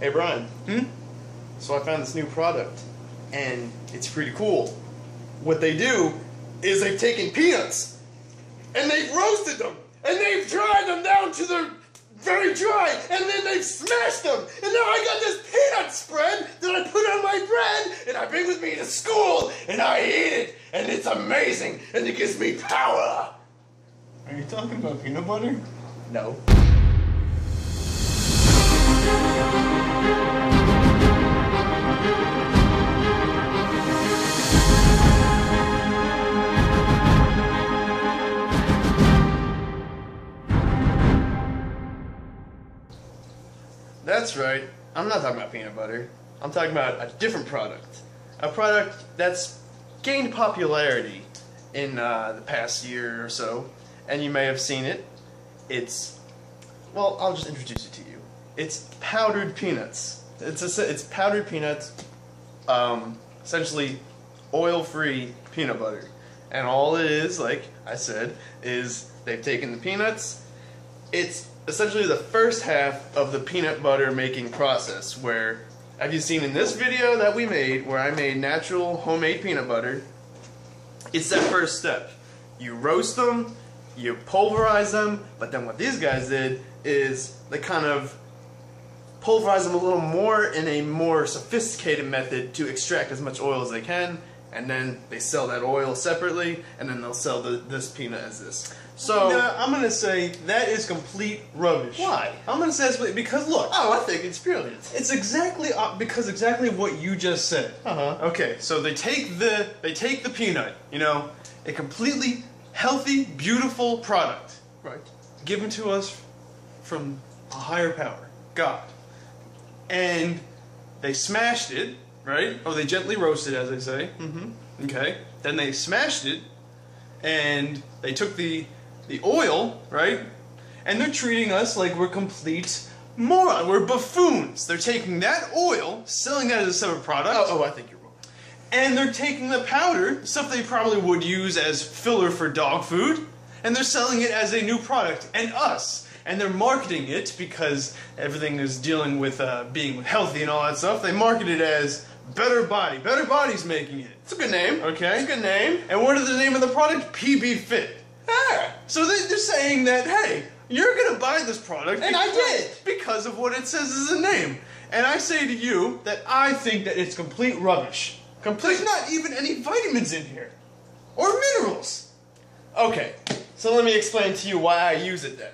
Hey Brian. So I found this new product, and it's pretty cool. What they do is they've taken peanuts, and they've roasted them, and they've dried them down to the very dry, and then they've smashed them, and now I got this peanut spread that I put on my bread, and I bring with me to school, and I eat it, and it's amazing, and it gives me power. Are you talking about peanut butter? No. That's right. I'm not talking about peanut butter. I'm talking about a different product. A product that's gained popularity in the past year or so, and you may have seen it. It's, well, I'll just introduce it to you. It's powdered peanuts. It's powdered peanuts, essentially oil-free peanut butter. And all it is, like I said, is they've taken the peanuts. It's essentially the first half of the peanut butter making process, where, have you seen in this video that we made, where I made natural homemade peanut butter, it's that first step. You roast them, you pulverize them, but then what these guys did is they kind of pulverize them a little more in a more sophisticated method to extract as much oil as they can, and then they sell that oil separately, and then they'll sell this peanut as this. So no, I'm gonna say that is complete rubbish. Why? I'm gonna say that's because look. Oh, I think it's brilliant. It's exactly exactly what you just said. Okay, so they take the peanut, you know, a completely healthy, beautiful product, Right. given to us from a higher power, God, and they smashed it, right? Or they gently roasted, as they say. Okay. Then they smashed it, and they took the oil, right? And they're treating us like we're complete morons. We're buffoons. They're taking that oil, selling that as a separate product. Oh, I think you're wrong. And they're taking the powder, stuff they probably would use as filler for dog food, and they're selling it as a new product. And us. And they're marketing it, because everything is dealing with being healthy and all that stuff. They market it as Better Body. Better Body's making it. It's a good name. Okay? It's a good name. And what is the name of the product? PB Fit. Ah. So they're saying that, hey, you're going to buy this product. And I did. Because of what it says as a name. And I say to you that I think that it's complete rubbish. There's not even any vitamins in here. Or minerals. Okay, so let me explain to you why I use it then.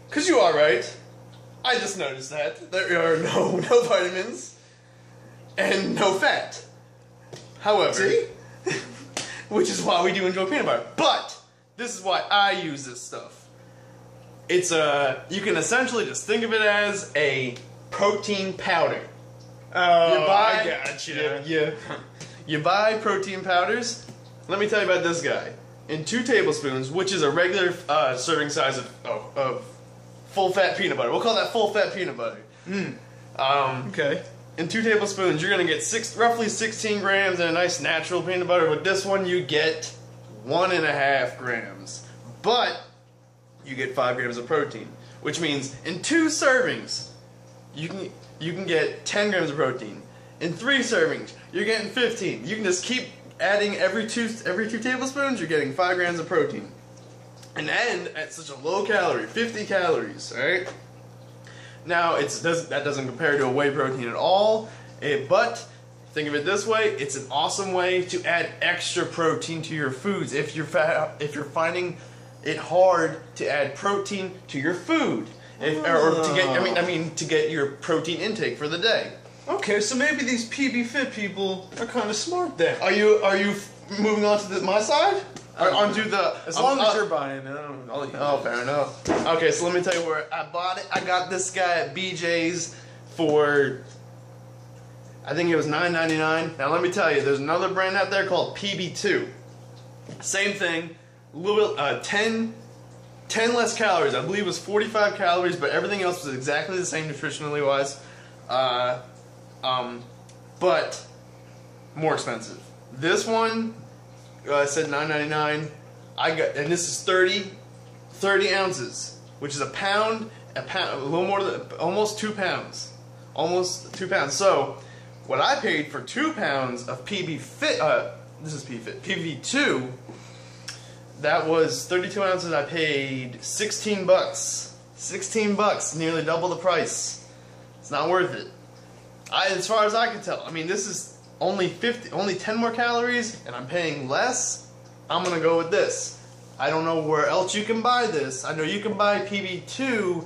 Because you are right. I just noticed that. There are no vitamins and no fat. However, See? which is why we do enjoy peanut butter. But this is why I use this stuff. It's you can essentially just think of it as a protein powder. Oh, I gotcha. You buy protein powders. Let me tell you about this guy. In 2 tablespoons, which is a regular serving size of full-fat peanut butter. We'll call that full-fat peanut butter. Okay. In 2 tablespoons, you're going to get roughly 16 grams in a nice natural peanut butter. With this one, you get 1.5 grams. But you get 5 grams of protein, which means in 2 servings, you can get 10 grams of protein. In 3 servings, you're getting 15. You can just keep adding every two tablespoons, you're getting 5 grams of protein. And at such a low calorie, 50 calories, alright? Now, that doesn't compare to a whey protein at all, but think of it this way, it's an awesome way to add extra protein to your foods if you're finding it hard to add protein to your food. To get your protein intake for the day. Okay, so maybe these PB Fit people are kind of smart then. Are you moving on to my side? Or onto the... As long as you're buying it, I'll eat it. Oh, fair enough. Okay, so let me tell you where I bought it. I got this guy at BJ's for, I think it was $9.99. Now let me tell you, there's another brand out there called PB2. Same thing, a little 10 less calories. I believe it was 45 calories, but everything else was exactly the same nutritionally wise. But more expensive. This one, I said $9.99. And this is 30 ounces, which is a little more than, almost 2 pounds. almost 2 pounds. So what I paid for 2 pounds of PB2, that was 32 ounces. I paid 16 bucks. 16 bucks, nearly double the price. It's not worth it. As far as I can tell. I mean, this is only 10 more calories, and I'm paying less. I'm gonna go with this. I don't know where else you can buy this. I know you can buy PB2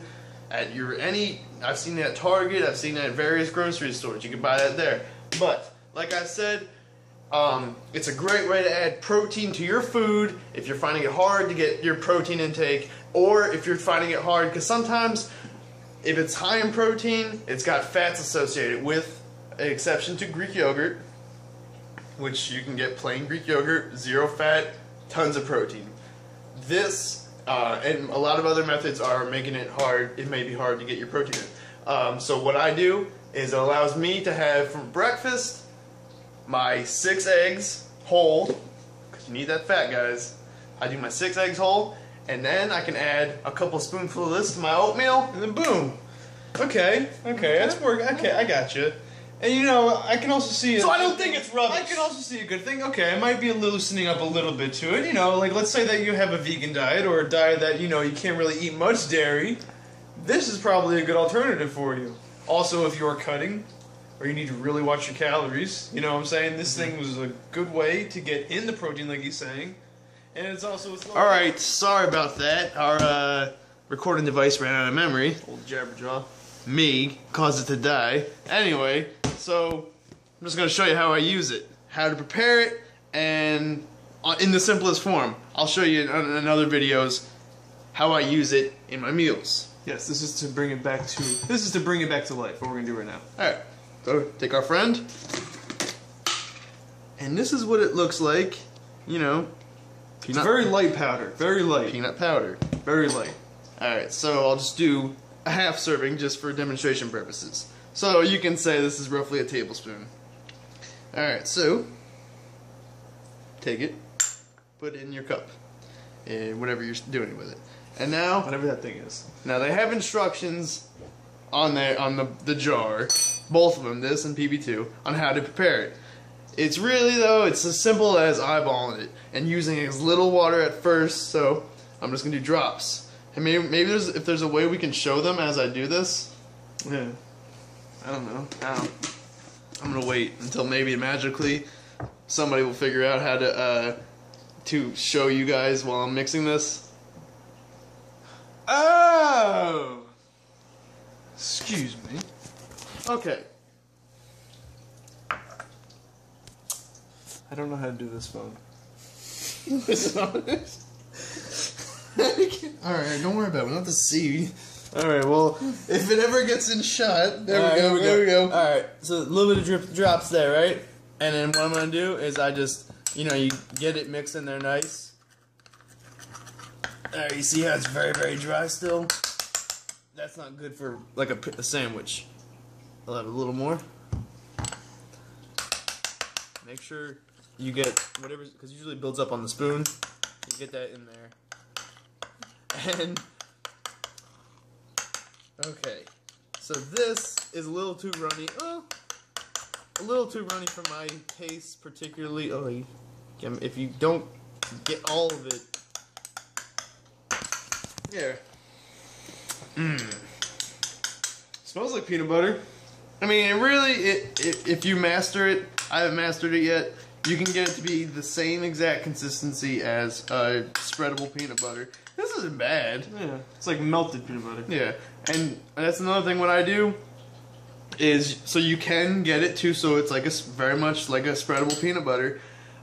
at I've seen it at Target, I've seen it at various grocery stores. You can buy that there. But, like I said, it's a great way to add protein to your food if you're finding it hard to get your protein intake, or if you're finding it hard, because sometimes if it's high in protein, it's got fats associated with, an exception to Greek yogurt, which you can get plain Greek yogurt, 0 fat, tons of protein. This and a lot of other methods are making it hard. It may be hard to get your protein in. So what I do is it allows me to have for breakfast my 6 eggs whole, because you need that fat, guys. I do my 6 eggs whole, and then I can add a couple spoonfuls of this to my oatmeal, and then boom. Okay, that's work. Okay, I got you. And you know, I can also see it. So I don't think it's rubbish. I can also see a good thing. Okay, I might be loosening up a little bit to it. You know, like let's say that you have a vegan diet or a diet that, you know, you can't really eat much dairy. This is probably a good alternative for you. Also, if you're cutting or you need to really watch your calories, you know what I'm saying? This thing was a good way to get in the protein, like he's saying. And it's also... Alright, sorry about that. Our recording device ran out of memory. Old Jabberjaw. Me caused it to die. Anyway, so I'm just going to show you how I use it. How to prepare it, and in the simplest form. I'll show you in other videos how I use it in my meals. Yes, this is to bring it back to life, what we're going to do right now. Alright, so take our friend. And this is what it looks like, you know. It's very light powder, very light. Peanut powder. Very light. Alright, so I'll just do a half serving just for demonstration purposes. So you can say this is roughly a tablespoon. Alright, so take it, put it in your cup, whatever you're doing with it. And now, whatever that thing is. Now they have instructions on there, on the jar, both of them, this and PB2, on how to prepare it. It's really, though, it's as simple as eyeballing it and using as little water at first, so I'm just going to do drops. And maybe if there's a way we can show them as I do this. Yeah. I don't know. I'm going to wait until maybe magically somebody will figure out how to show you guys while I'm mixing this. Oh! Excuse me. Okay. I don't know how to do this phone. Alright, don't worry about it. We don't have to see. Alright, well, if it ever gets in shot, there we go. Alright, so a little bit of drops there, right? And then what I'm going to do is I just, you know, you get it mixed in there nice. Alright, you see how it's very, very dry still? That's not good for, like, a sandwich. I'll add a little more. Make sure you get whatever, because it usually builds up on the spoon. You get that in there. And okay, so this is a little too runny. Oh, a little too runny for my taste, particularly. Oh, if you don't get all of it, yeah. Smells like peanut butter. I mean, it really, if you master it, I haven't mastered it yet. You can get it to be the same exact consistency as spreadable peanut butter. This isn't bad. Yeah, it's like melted peanut butter. Yeah, and that's another thing. What I do is, so you can get it too, so it's like very much like a spreadable peanut butter.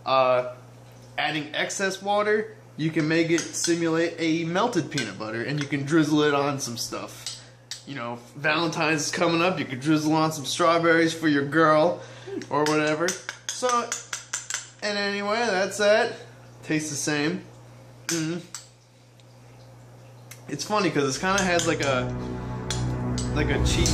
Adding excess water, you can make it simulate a melted peanut butter, and you can drizzle it on some stuff. You know, Valentine's is coming up. You could drizzle on some strawberries for your girl, or whatever. So. And anyway, that's that. Tastes the same. It's funny because it kind of has like a cheap.